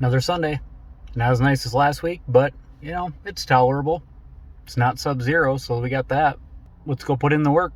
Another Sunday. Not as nice as last week, but, you know, it's tolerable. It's not sub-zero, so we got that. Let's go put in the work.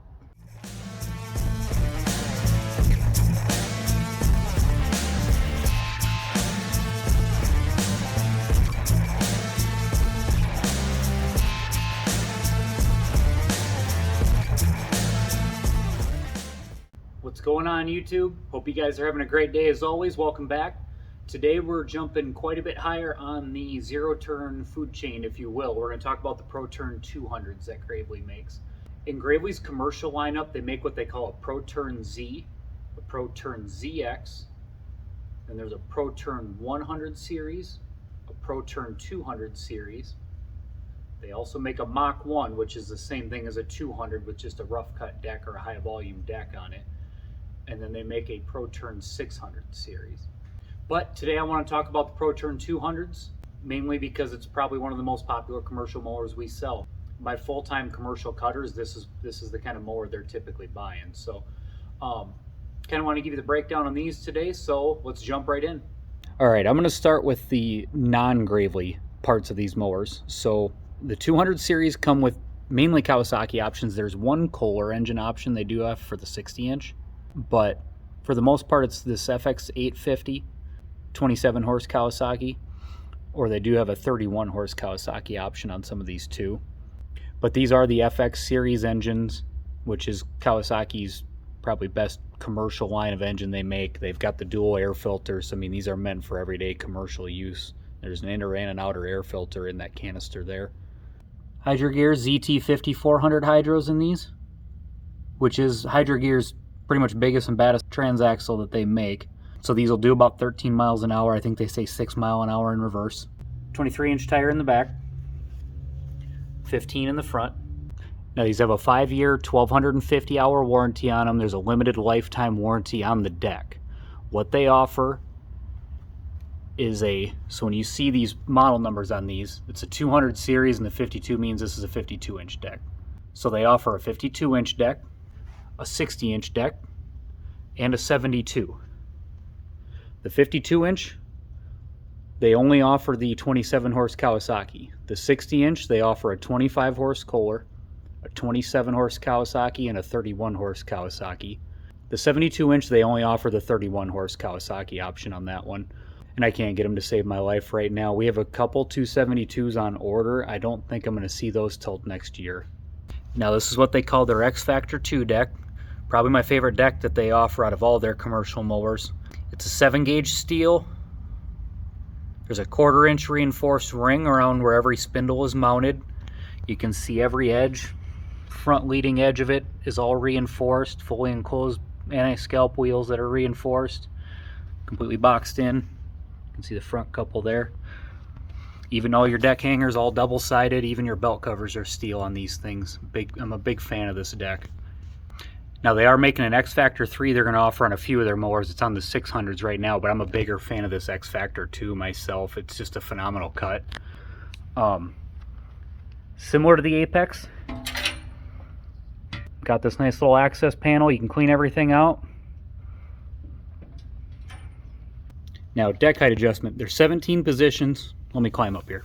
What's going on, YouTube? Hope you guys are having a great day as always. Welcome back. Today we're jumping quite a bit higher on the zero-turn food chain, if you will. We're going to talk about the ProTurn 200s that Gravely makes. In Gravely's commercial lineup, they make what they call a ProTurn Z, a ProTurn ZX, and there's a ProTurn 100 series, a ProTurn 200 series. They also make a Mach 1, which is the same thing as a 200 with just a rough cut deck or a high volume deck on it. And then they make a ProTurn 600 series. But today I want to talk about the ProTurn 200s, mainly because it's probably one of the most popular commercial mowers we sell. My full-time commercial cutters, this is the kind of mower they're typically buying. So kind of want to give you the breakdown on these today, so let's jump right in. All right, I'm going to start with the non-Gravely parts of these mowers. So the 200 series come with mainly Kawasaki options. There's one Kohler engine option they do have for the 60-inch, but for the most part it's this FX 850 27 horse Kawasaki, or they do have a 31 horse Kawasaki option on some of these too. But these are the FX series engines, which is Kawasaki's probably best commercial line of engine they make. They've got the dual air filters. I mean, these are meant for everyday commercial use. There's an inner and an outer air filter in that canister there. Hydro Gear ZT 5400 hydros in these, which is Hydro Gear's pretty much biggest and baddest transaxle that they make. So these will do about 13 miles an hour. I think they say 6 miles an hour in reverse. 23-inch tire in the back, 15 in the front. Now these have a 5-year, 1,250-hour warranty on them. There's a limited lifetime warranty on the deck. What they offer is so when you see these model numbers on these, it's a 200 series, and the 52 means this is a 52-inch deck. So they offer a 52-inch deck, a 60-inch deck, and a 72. The 52-inch, they only offer the 27-horse Kawasaki. The 60-inch, they offer a 25-horse Kohler, a 27-horse Kawasaki, and a 31-horse Kawasaki. The 72-inch, they only offer the 31-horse Kawasaki option on that one. And I can't get them to save my life right now. We have a couple 272s on order. I don't think I'm going to see those till next year. Now this is what they call their X Factor 2 deck. Probably my favorite deck that they offer out of all their commercial mowers. It's a 7-gauge steel. There's a 1/4-inch reinforced ring around where every spindle is mounted. You can see every edge. Front leading edge of it is all reinforced, fully enclosed anti-scalp wheels that are reinforced, completely boxed in. You can see the front couple there. Even all your deck hangers all double-sided. Even your belt covers are steel on these things. I'm a big fan of this deck. Now they are making an X Factor 3 they're going to offer on a few of their mowers. It's on the 600s right now, but I'm a bigger fan of this X Factor 2 myself. It's just a phenomenal cut. Similar to the Apex. Got this nice little access panel. You can clean everything out. Now deck height adjustment. There's 17 positions. Let me climb up here.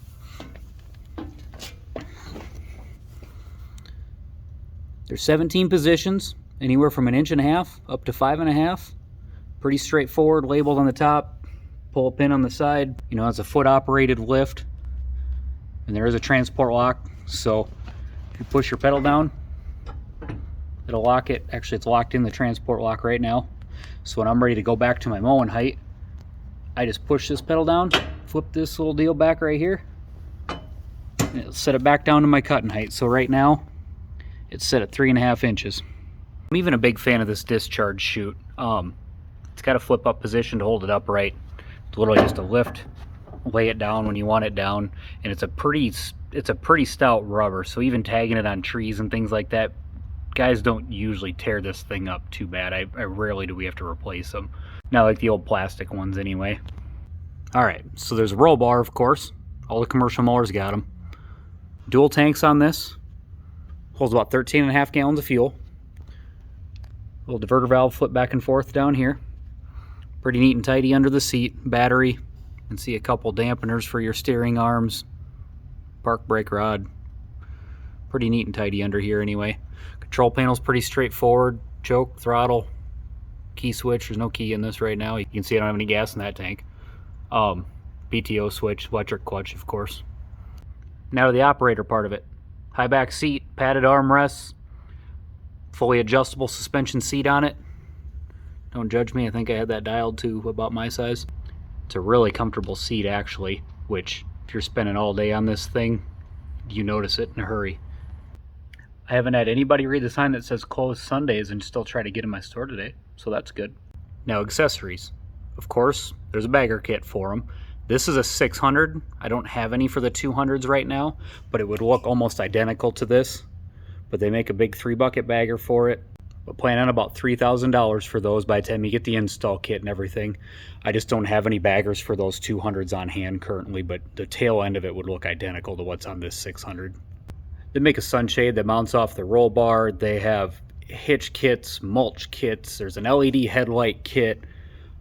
There's 17 positions. Anywhere from 1.5 inches up to 5.5 inches. Pretty straightforward, labeled on the top, pull a pin on the side. You know, it's a foot operated lift, and there is a transport lock. So if you push your pedal down, it'll lock it. Actually, it's locked in the transport lock right now. So when I'm ready to go back to my mowing height, I just push this pedal down, flip this little deal back right here, and it'll set it back down to my cutting height. So right now, it's set at 3.5 inches. I'm even a big fan of this discharge chute. It's got a flip up position to hold it upright. It's literally just a lift, lay it down when you want it down, and it's a pretty stout rubber. So even tagging it on trees and things like that, guys don't usually tear this thing up too bad. I rarely do we have to replace them. Not like the old plastic ones anyway. All right, so there's a roll bar, of course. All the commercial mowers got them. Dual tanks on this. Holds about 13.5 gallons of fuel. Little diverter valve flip back and forth down here. Pretty neat and tidy under the seat. Battery, can see a couple dampeners for your steering arms, park brake rod. Pretty neat and tidy under here anyway. Control panel's pretty straightforward. Choke, throttle, key switch. There's no key in this right now. You can see I don't have any gas in that tank. BTO switch, electric clutch, of course. Now to the operator part of it. High back seat, padded armrests, fully adjustable suspension seat on it. Don't judge me, I think I had that dialed to about my size. It's a really comfortable seat actually, which if you're spending all day on this thing, you notice it in a hurry. I haven't had anybody read the sign that says closed Sundays and still try to get in my store today, so that's good. Now accessories. Of course, there's a bagger kit for them. This is a 600. I don't have any for the 200s right now, but it would look almost identical to this. But they make a big 3-bucket bagger for it. But plan on about $3,000 for those by the time you get the install kit and everything. I just don't have any baggers for those 200s on hand currently, but the tail end of it would look identical to what's on this 600. They make a sunshade that mounts off the roll bar. They have hitch kits, mulch kits. There's an LED headlight kit.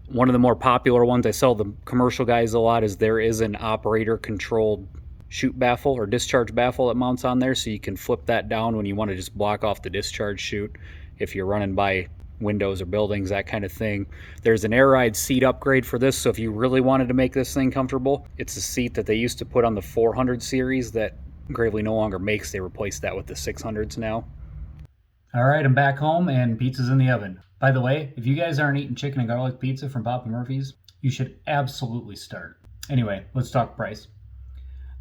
One of the more popular ones I sell the commercial guys a lot is there is an operator controlled chute baffle or discharge baffle that mounts on there, so you can flip that down when you want to just block off the discharge chute if you're running by windows or buildings, that kind of thing. There's an air ride seat upgrade for this, so if you really wanted to make this thing comfortable, it's a seat that they used to put on the 400 series that Gravely no longer makes. They replaced that with the 600s now. All right, I'm back home and pizza's in the oven. By the way, if you guys aren't eating chicken and garlic pizza from Papa Murphy's, you should absolutely start. Anyway, let's talk price.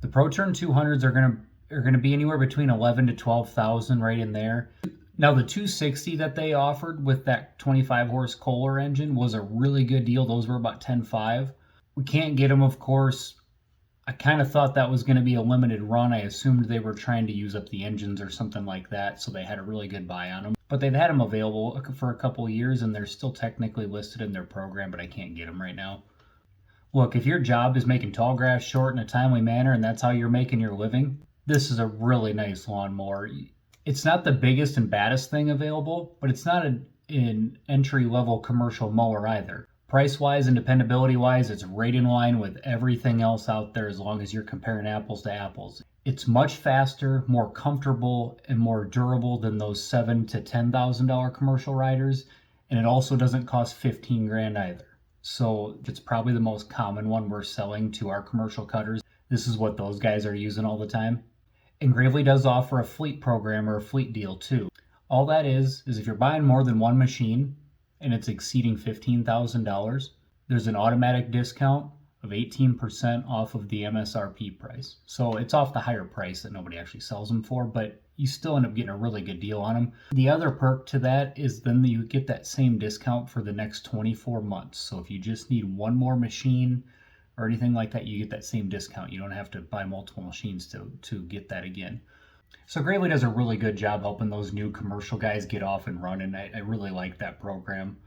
The ProTurn 200s are gonna be anywhere between 11 to 12,000, right in there. Now the 260 that they offered with that 25 horse Kohler engine was a really good deal. Those were about 10.5. We can't get them, of course. I kind of thought that was going to be a limited run. I assumed they were trying to use up the engines or something like that, so they had a really good buy on them. But they've had them available for a couple of years, and they're still technically listed in their program, but I can't get them right now. Look, if your job is making tall grass short in a timely manner, and that's how you're making your living, this is a really nice lawnmower. It's not the biggest and baddest thing available, but it's not an entry-level commercial mower either. Price-wise and dependability-wise, it's right in line with everything else out there as long as you're comparing apples to apples. It's much faster, more comfortable, and more durable than those $7,000 to $10,000 commercial riders, and it also doesn't cost 15 grand either. So it's probably the most common one we're selling to our commercial cutters. This is what those guys are using all the time. And Gravely does offer a fleet program or a fleet deal too. All that is if you're buying more than one machine, and it's exceeding $15,000, there's an automatic discount of 18% off of the MSRP price. So it's off the higher price that nobody actually sells them for, but you still end up getting a really good deal on them. The other perk to that is then you get that same discount for the next 24 months. So if you just need one more machine or anything like that, you get that same discount. You don't have to buy multiple machines to get that again. So Gravely does a really good job helping those new commercial guys get off and running. I really like that program.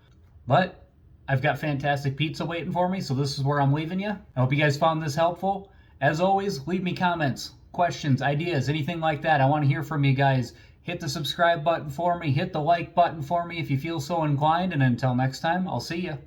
But I've got fantastic pizza waiting for me, so this is where I'm leaving you. I hope you guys found this helpful. As always, leave me comments, questions, ideas, anything like that. I want to hear from you guys. Hit the subscribe button for me. Hit the like button for me if you feel so inclined. And until next time, I'll see you.